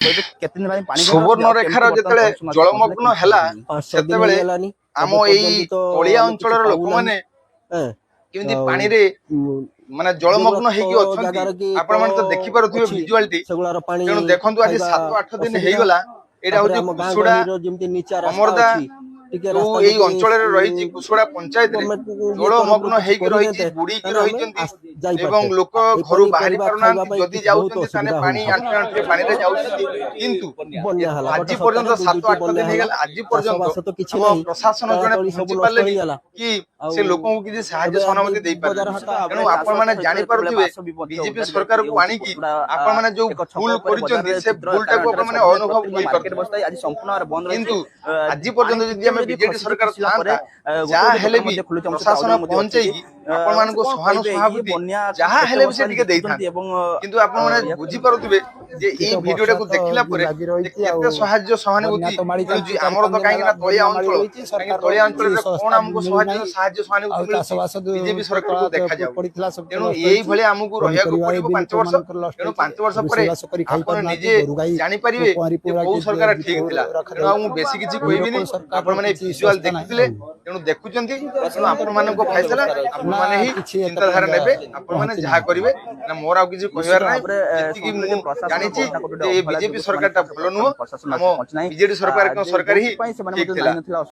ସୁବର୍ଣ୍ଣରେଖାର ଯେତେବେଳେ ଜଳମଗ୍ନ ହେଲା ସେତେବେଳେ ଆମ ଏଇ ତଳିଆ ଅଞ୍ଚଳର ଲୋକମାନେ କେମିତି ପାଣିରେ ମାନେ ଜଳମଗ୍ନ ହେଇକି ଅଛନ୍ତି ଆପଣ ମାନେ ତ ଦେଖିପାରୁଥିବେ ଭିଜୁଆଲିଟି। ତେଣୁ ଦେଖନ୍ତୁ ଆଜି 7-8 ଦିନ ହେଇଗଲା ଏଇଟା ହଉଛି କୁସୁଡା ଅମରଦା ଯୋଉ ଏଇ ଅଞ୍ଚଳରେ ରହିଛି କୁସୁଡା ପଞ୍ଚାୟତରେ ଜଳମଗ୍ନ ହେଇକି ରହିଛି, ବୁଡିକି ରହିଛନ୍ତି ଏବଂ ଲୋକ ଘରୁ ବାହାରି ପାରୁନାହାନ୍ତି। ଯଦି ଯାଉଛନ୍ତି ତାହେଲେ ପାଣି ଆଣ୍ଠେ ଆଣ୍ଠେ ପାଣିରେ ଯାଉଛନ୍ତି। କିନ୍ତୁ ଆଜି ପର୍ଯ୍ୟନ୍ତ 7-8 ଦିନ ହେଇଗଲା ଆଜି ପର୍ଯ୍ୟନ୍ତ ଆମ ପ୍ରଶାସନ ଜଣେ ପହଞ୍ଚି ପାରିଲେନି କି ସେ ଲୋକଙ୍କୁ କିଛି ସାହାଯ୍ୟ ସହାନୁଭୂତି ଦେଇପାରିଲେନି। ତେଣୁ ଆପଣ ମାନେ ଜାଣିପାରୁଥିବେ ବିଜେପି ସରକାରକୁ ଆଣିକି ଆପଣ ମାନେ ଯୋଉ ଭୁଲ କରିଛନ୍ତି ସେ ଭୁଲଟାକୁ ଆପଣ ମାନେ ଅନୁଭବ କରିପାରୁଥିବେ। କିନ୍ତୁ ଆଜି ପର୍ଯ୍ୟନ୍ତ ଯଦି ଆମେ ବିଜେଡି ସରକାର ଥାନ୍ତା ଯାହା ହେଲେ ବି ପ୍ରଶାସନ ପହଞ୍ଚେଇକି ଆପଣ ମାନଙ୍କୁ ସହାନୁଭୂତି ଯାହା ହେଲେ ବି ସେ ଟିକେ ଦେଇଥାନ୍ତେ। କିନ୍ତୁ ଆପଣ ମାନେ ବୁଝିପାରୁଥିବେ ଯେ ଏଇ ଭିଡିଓଟାକୁ ଦେଖିଲା ପରେ କେତେ ସାହାଯ୍ୟ ସହାନୁଭୂତି ମିଳୁଛି। ଆମର ତ କାହିଁକି ନା ତଳିଆ ଅଞ୍ଚଳ, କାହିଁକି ତଳିଆ ଅଞ୍ଚଳରେ କଣ ଆମକୁ ସାହାଯ୍ୟ ସହାନୁଭୂତି ମିଳୁଛି ବିଜେପି ସରକାରକୁ ଦେଖାଯାଉ। ତେଣୁ ଏଇଭଳି ଆମକୁ ରହିବାକୁ ପଡିବ 5 ବର୍ଷ। ତେଣୁ 5 ବର୍ଷ ପରେ ଆପଣ ନିଜେ ଜାଣିପାରିବେ ଯେ କୋଉ ସରକାର ଠିକ ଥିଲା। ତେଣୁ ଆଉ ମୁଁ ବେଶୀ କିଛି କହିବିନି, ଆପଣ ମାନେ ଭିଜୁଆଲ ଦେଖିଥିଲେ ତେଣୁ ଦେଖୁଛନ୍ତି। ତେଣୁ ଆପଣ ମାନଙ୍କ ଫାଇସଲା ଆପଣ ମାନେ ହିଁ ଚିନ୍ତାଧାରା ନେବେ, ଆପଣ ମାନେ ଯାହା କରିବେ ନା ମୋର ଆଉ କିଛି କହିବାର ନାହିଁ। ଯେତିକି ମୁଁ ଜାଣିଛି ଯେ ଏ ବିଜେପି ସରକାରଟା ଭଲ ନୁହଁ, ଆମ ବିଜେଡି ସରକାର ହିଁ ଠିକ ଥିଲା।